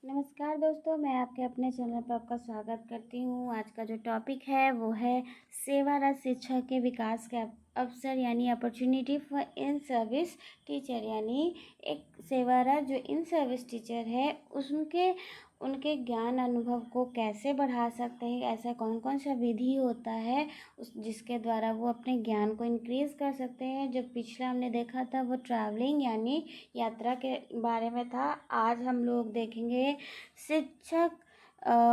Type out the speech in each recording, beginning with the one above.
नमस्कार दोस्तों, मैं आपके अपने चैनल पर आपका स्वागत करती हूँ। आज का जो टॉपिक है वो है सेवारत शिक्षा के विकास के अवसर यानी opportunity for in service teacher. यानी एक सेवारत जो इन सर्विस टीचर है उनके ज्ञान अनुभव को कैसे बढ़ा सकते हैं, ऐसा कौन कौन सा विधि होता है जिसके द्वारा वो अपने ज्ञान को इंक्रीज़ कर सकते हैं। जो पिछला हमने देखा था वो ट्रैवलिंग यानी यात्रा के बारे में था। आज हम लोग देखेंगे शिक्षक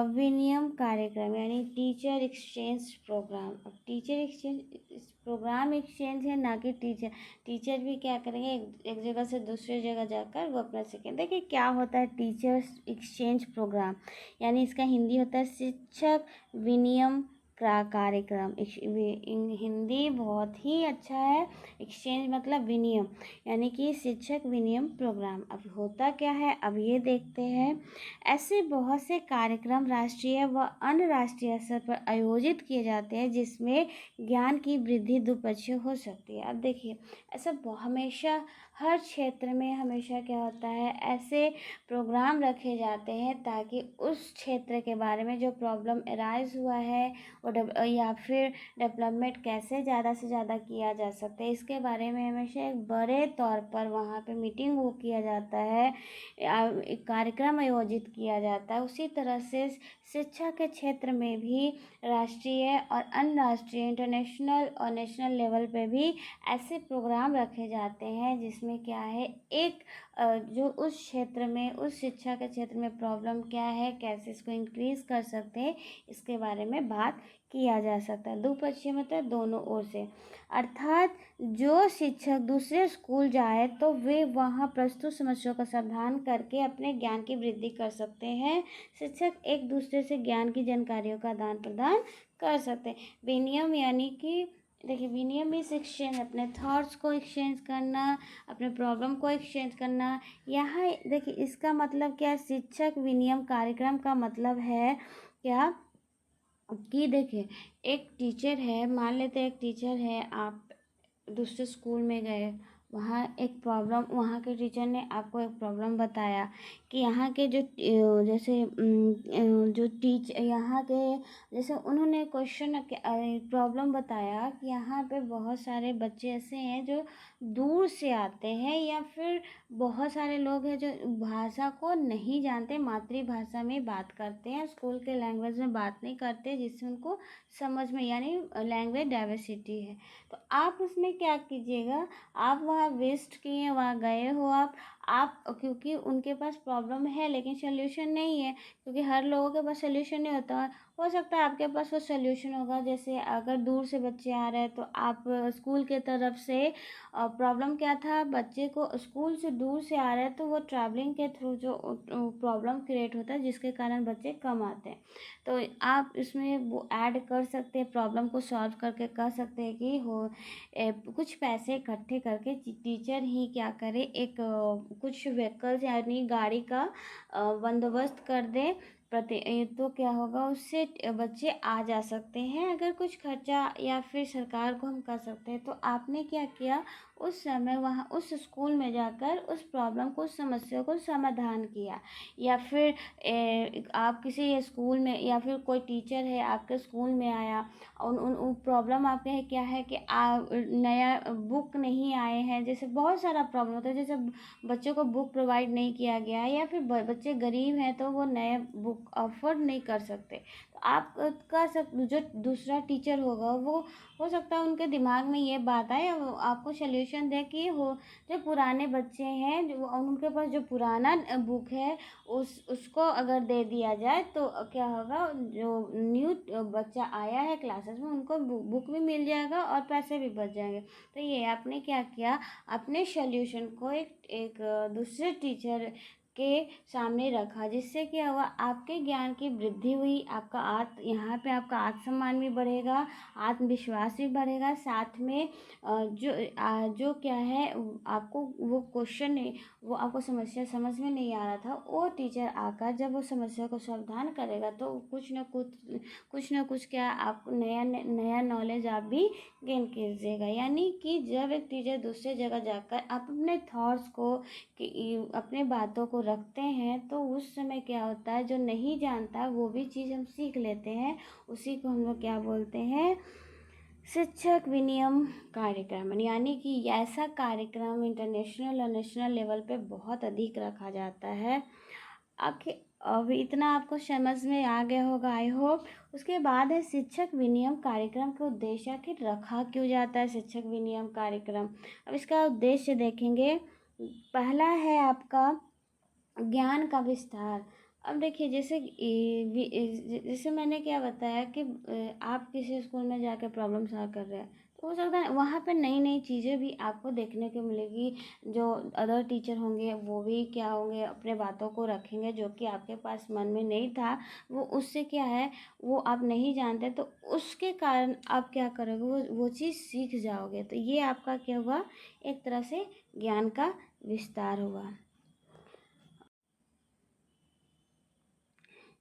विनियम कार्यक्रम यानी टीचर एक्सचेंज प्रोग्राम। अब टीचर एक्सचेंज प्रोग्राम एक्सचेंज है, ना कि टीचर भी क्या करेंगे, एक जगह से दूसरी जगह जाकर वो अपना सीखें। देखिए क्या होता है टीचर्स एक्सचेंज प्रोग्राम, यानी इसका हिंदी होता है शिक्षक विनियम कार्यक्रम। हिंदी बहुत ही अच्छा है। एक्सचेंज मतलब विनियम, यानी कि शिक्षक विनियम प्रोग्राम। अब होता क्या है, अब ये देखते हैं। ऐसे बहुत से कार्यक्रम राष्ट्रीय व अंतर्राष्ट्रीय स्तर पर आयोजित किए जाते हैं जिसमें ज्ञान की वृद्धि द्विपक्षीय हो सकती है। अब देखिए ऐसा हमेशा हर क्षेत्र में हमेशा क्या होता है, ऐसे प्रोग्राम रखे जाते हैं ताकि उस क्षेत्र के बारे में जो प्रॉब्लम अराइज हुआ है या फिर डेवलपमेंट कैसे ज़्यादा से ज़्यादा किया जा सकता है, इसके बारे में हमेशा एक बड़े तौर पर वहाँ पे मीटिंग वो किया जाता है, एक कार्यक्रम आयोजित किया जाता है। उसी तरह से शिक्षा के क्षेत्र में भी राष्ट्रीय और अंतर्राष्ट्रीय इंटरनेशनल और नेशनल लेवल पे भी ऐसे प्रोग्राम रखे जाते हैं जिसमें क्या है, एक जो उस क्षेत्र में उस शिक्षा के क्षेत्र में प्रॉब्लम क्या है, कैसे इसको इंक्रीज़ कर सकते हैं, इसके बारे में बात किया जा सकता है। द्विपक्षीय मतलब दोनों ओर से, अर्थात जो शिक्षक दूसरे स्कूल जाए तो वे वहाँ प्रस्तुत समस्याओं का समाधान करके अपने ज्ञान की वृद्धि कर सकते हैं। शिक्षक एक दूसरे से ज्ञान की जानकारियों का आदान प्रदान कर सकते हैं। विनियम यानी कि देखिए विनियम इस एक्सचेंज, अपने थॉट्स को एक्सचेंज करना, अपने प्रॉब्लम को एक्सचेंज करना। यहाँ देखिए इसका मतलब क्या है, शिक्षक विनियम कार्यक्रम का मतलब है क्या कि देखिए एक टीचर है, मान लेते हैं एक टीचर है, आप दूसरे स्कूल में गए, वहाँ एक प्रॉब्लम, वहाँ के टीचर ने आपको एक प्रॉब्लम बताया कि यहाँ के जो जैसे जो यहाँ के जैसे उन्होंने क्वेश्चन प्रॉब्लम बताया कि यहाँ पे बहुत सारे बच्चे ऐसे हैं जो दूर से आते हैं, या फिर बहुत सारे लोग हैं जो भाषा को नहीं जानते, मातृभाषा में बात करते हैं, स्कूल के लैंग्वेज में बात नहीं करते जिससे उनको समझ में, यानी लैंग्वेज डाइवर्सिटी है। तो आप उसमें क्या कीजिएगा, आप वहाँ वेस्ट किए, वहाँ गए हो आप क्योंकि उनके पास प्रॉब्लम है लेकिन सोल्यूशन नहीं है, क्योंकि हर लोगों के पास सोल्यूशन नहीं होता। हो सकता है आपके पास वो सोल्यूशन होगा। जैसे अगर दूर से बच्चे आ रहे हैं तो आप स्कूल के तरफ से, प्रॉब्लम क्या था, बच्चे को स्कूल से दूर से आ रहे हैं तो वो ट्रैवलिंग के थ्रू जो प्रॉब्लम क्रिएट होता है जिसके कारण बच्चे कम आते हैं। तो आप इसमें वो ऐड कर सकते हैं, प्रॉब्लम को सॉल्व करके कह सकते हैं कि कुछ पैसे इकट्ठे करके टीचर ही क्या करे, एक कुछ व्हीकल्स यानी गाड़ी का बंदोबस्त कर दे तो क्या होगा, उससे बच्चे आ जा सकते हैं। अगर कुछ खर्चा या फिर सरकार को हम कर सकते हैं। तो आपने क्या किया, उस समय वहाँ उस स्कूल में जाकर उस प्रॉब्लम को, उस समस्या को समाधान किया। या फिर आप किसी स्कूल में, या फिर कोई टीचर है आपके स्कूल में आया, उन प्रॉब्लम आपके है क्या है कि नया बुक नहीं आए हैं, जैसे बहुत सारा प्रॉब्लम होता है, जैसे बच्चों को बुक प्रोवाइड नहीं किया गया है, या फिर बच्चे गरीब हैं तो वो नए बुक अफोर्ड नहीं कर सकते। तो आप का सब जो दूसरा टीचर होगा वो हो सकता है उनके दिमाग में ये बात आए, आपको सोल्यूशन दे कि जो पुराने बच्चे हैं जो उनके पास जो पुराना बुक है उसको अगर दे दिया जाए तो क्या होगा, जो न्यू बच्चा आया है क्लासेस में उनको बुक भी मिल जाएगा और पैसे भी बच जाएंगे। तो ये आपने क्या किया, अपने सोल्यूशन को एक दूसरे टीचर के सामने रखा, जिससे क्या हुआ, आपके ज्ञान की वृद्धि हुई, आपका यहाँ पे आपका आत्मसम्मान भी बढ़ेगा, आत्मविश्वास भी बढ़ेगा। साथ में जो क्या है, आपको वो क्वेश्चन, वो आपको समस्या समझ में नहीं आ रहा था, वो टीचर आकर जब वो समस्या को समाधान करेगा तो कुछ ना कुछ क्या आपको नया नॉलेज आप भी गेन कीजिएगा। यानी कि जब एक टीचर दूसरे जगह जाकर आप अपने थॉट्स को, अपने बातों को रखते हैं तो उस समय क्या होता है, जो नहीं जानता वो भी चीज़ हम सीख लेते हैं। उसी को हम लोग क्या बोलते हैं, शिक्षक विनियम कार्यक्रम। यानी कि ऐसा कार्यक्रम इंटरनेशनल और नेशनल लेवल पे बहुत अधिक रखा जाता है। आखिर अब इतना आपको समझ में आ गया होगा, आई होप। उसके बाद है शिक्षक विनियम कार्यक्रम का उद्देश्य। आखिर रखा क्यों जाता है शिक्षक विनियम कार्यक्रम? अब इसका उद्देश्य देखेंगे। पहला है आपका ज्ञान का विस्तार। अब देखिए, जैसे मैंने क्या बताया कि आप किसी स्कूल में जाकर प्रॉब्लम सॉल्व कर रहे हैं, तो हो सकता है वहाँ पर नई नई चीज़ें भी आपको देखने को मिलेगी। जो अदर टीचर होंगे वो भी क्या होंगे, अपने बातों को रखेंगे जो कि आपके पास मन में नहीं था। वो उससे क्या है, वो आप नहीं जानते, तो उसके कारण आप क्या करोगे, वो चीज़ सीख जाओगे। तो ये आपका क्या हुआ, एक तरह से ज्ञान का विस्तार हुआ।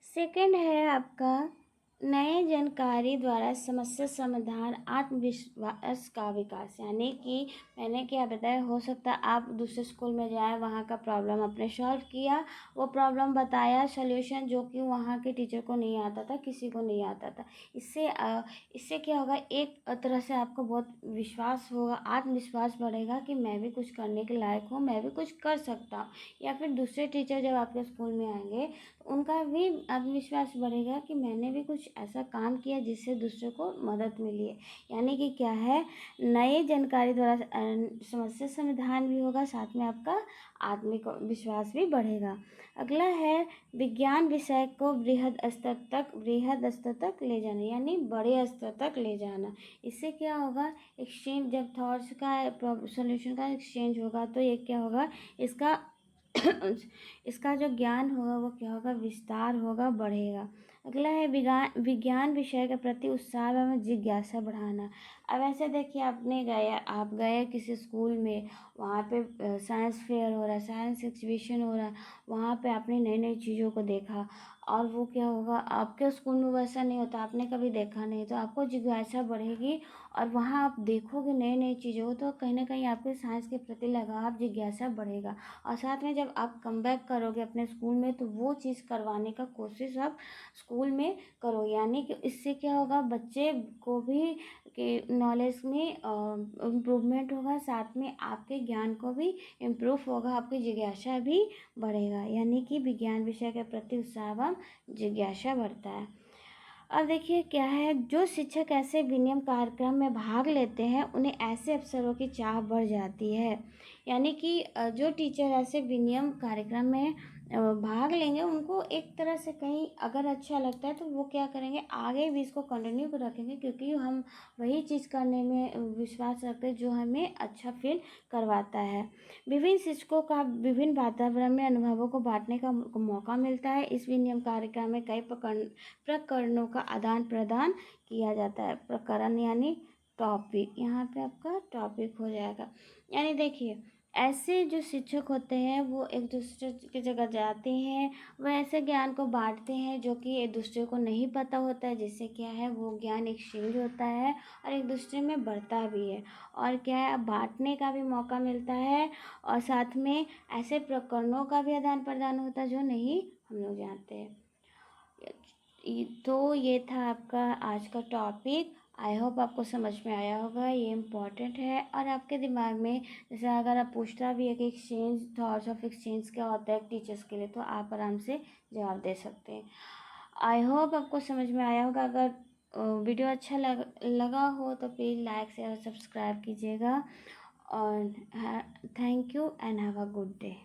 सेकंड है आपका नए जानकारी द्वारा समस्या समाधान आत्मविश्वास का विकास। यानी कि मैंने क्या बताया, हो सकता है आप दूसरे स्कूल में जाए, वहाँ का प्रॉब्लम आपने सॉल्व किया, वो प्रॉब्लम बताया सॉल्यूशन, जो कि वहाँ के टीचर को नहीं आता था, किसी को नहीं आता था। इससे क्या होगा, एक तरह से आपको बहुत विश्वास होगा, आत्मविश्वास बढ़ेगा कि मैं भी कुछ करने के लायक हूँ, मैं भी कुछ कर सकता हूँ। या फिर दूसरे टीचर जब आपके स्कूल में आएंगे, उनका भी आत्मविश्वास बढ़ेगा कि मैंने भी कुछ ऐसा काम किया जिससे दूसरे को मदद मिली है। यानी कि क्या है, नई जानकारी द्वारा समस्या समाधान भी होगा, साथ में आपका आत्मिक विश्वास भी बढ़ेगा। अगला है विज्ञान विषय को बृहद स्तर तक ले जाना, यानी बड़े स्तर तक ले जाना। इससे क्या होगा, एक्सचेंज, जब थॉट्स का सॉल्यूशन का एक्सचेंज होगा तो ये क्या होगा, इसका इसका जो ज्ञान होगा वो क्या होगा, विस्तार होगा, बढ़ेगा। अगला है विज्ञान विषय के प्रति उत्साह एवं जिज्ञासा बढ़ाना। अब ऐसे देखिए, आप गए किसी स्कूल में, वहाँ पे साइंस फेयर हो रहा है, साइंस एग्जीबिशन हो रहा है, वहाँ पे आपने नई नई चीज़ों को देखा, और वो क्या होगा, आपके स्कूल में वैसा नहीं होता, आपने कभी देखा नहीं, तो आपको जिज्ञासा बढ़ेगी और वहाँ आप देखोगे नई नई चीज़ों को, तो कहीं ना कहीं आपके साइंस के प्रति लगाव, जिज्ञासा बढ़ेगा। और साथ में जब आप कम बैक करोगे अपने स्कूल में, तो वो चीज़ करवाने का कोशिश आप स्कूल में करो। यानी कि इससे क्या होगा, बच्चे को भी कि नॉलेज में इम्प्रूवमेंट होगा, साथ में आपके ज्ञान को भी इम्प्रूव होगा, आपकी जिज्ञासा भी बढ़ेगा। यानी कि विज्ञान विषय के प्रति उत्साह एवं जिज्ञासा बढ़ता है। अब देखिए क्या है, जो शिक्षक ऐसे विनियम कार्यक्रम में भाग लेते हैं उन्हें ऐसे अवसरों की चाह बढ़ जाती है। यानी कि जो टीचर ऐसे विनियम कार्यक्रम में भाग लेंगे, उनको एक तरह से कहीं अगर अच्छा लगता है तो वो क्या करेंगे, आगे भी इसको कंटिन्यू रखेंगे, क्योंकि हम वही चीज़ करने में विश्वास रखते हैं जो हमें अच्छा फील करवाता है। विभिन्न शिक्षकों का विभिन्न वातावरण में अनुभवों को बांटने का मौका मिलता है। इस विनियम कार्यक्रम में कई प्रकरणों का आदान प्रदान किया जाता है। प्रकरण यानी टॉपिक, यहाँ पे आपका टॉपिक हो जाएगा। यानी देखिए, ऐसे जो शिक्षक होते हैं वो एक दूसरे की जगह जाते हैं, वह ऐसे ज्ञान को बांटते हैं जो कि एक दूसरे को नहीं पता होता है, जिससे क्या है, वो ज्ञान एक्सचेंज होता है और एक दूसरे में बढ़ता भी है, और क्या है, बांटने का भी मौका मिलता है, और साथ में ऐसे प्रकरणों का भी आदान प्रदान होता है जो नहीं हम लोग जानते हैं। तो ये था आपका आज का टॉपिक। आई होप आपको समझ में आया होगा, ये इम्पॉर्टेंट है। और आपके दिमाग में जैसे अगर आप पूछता भी है कि एक्सचेंज, थॉट्स ऑफ एक्सचेंज क्या होता है टीचर्स के लिए, तो आप आराम से जवाब दे सकते हैं। आई होप आपको समझ में आया होगा। अगर वीडियो अच्छा लगा हो तो प्लीज़ लाइक शेयर सब्सक्राइब कीजिएगा। और thank you and have a good day.